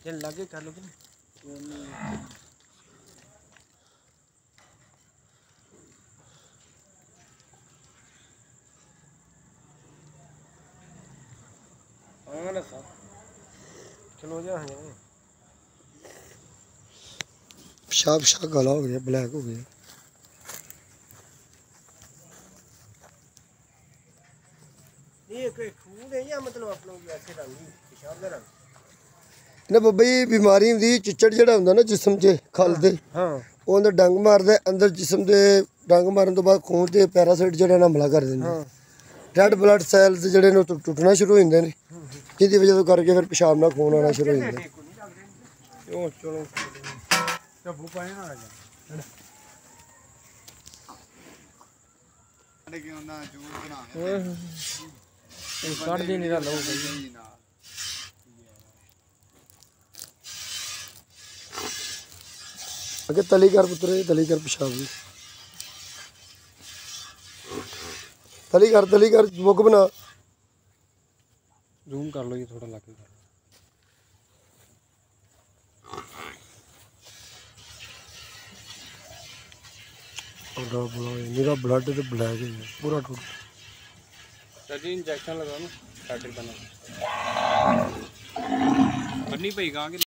चल लागे कर लो चलो जा पेशाब काला हो गया, ब्लैक हो गया। ये कोई खून है या मतलब आप लोग ऐसे रंग पेशाब का रंग ना बाबा जी बीमारी होंगी चिच्चड़ जड़ा होंदा ना जिस्म च खल दे ਉਹ ਅੰਦਰ ਡੰਗ ਮਾਰਦਾ ਅੰਦਰ ਜਿਸਮ ਦੇ ਡੰਗ ਮਾਰਨ ਤੋਂ ਬਾਅਦ ਖੂਨ ਤੇ ਪੈਰਾਸਾਈਟ ਜਿਹੜਾ ਨਾ ਹਮਲਾ ਕਰ ਦਿੰਦੇ ਰੈੱਡ ਬਲੱਡ ਸੈਲਸ ਜਿਹੜੇ ਨੇ ਟੁੱਟਣਾ ਸ਼ੁਰੂ ਹੋ ਜਾਂਦੇ ਨੇ ਜਿਹਦੀ ਵਜ੍ਹਾ ਤੋਂ ਕਰਕੇ ਫਿਰ ਪਿਸ਼ਾਬ ਨਾਲ ਖੂਨ ਆਉਣਾ ਸ਼ੁਰੂ ਹੋ ਜਾਂਦਾ। ਉਹ ਚਲੋ ਝੱਬੂ ਪਾਏ ਨਾ ਆ ਜਾ ਸਾਡੇ ਕਿ ਉਹਨਾਂ ਜੂਸ ਬਣਾ ਕੇ ਇਹ ਕੱਢ ਦੇ ਨਹੀਂ ਰਹਾ ਬਈ अगे तली कर पुत्र तली कर पेशाब भी तली कर बुक बना जूम कर लो ये थोड़ा लाके कर मेरा ब्लड तो ब्लैक है पूरा टूट जी इंजेक्शन लगाओ ना स्टार्टर बना बन्नी पई गां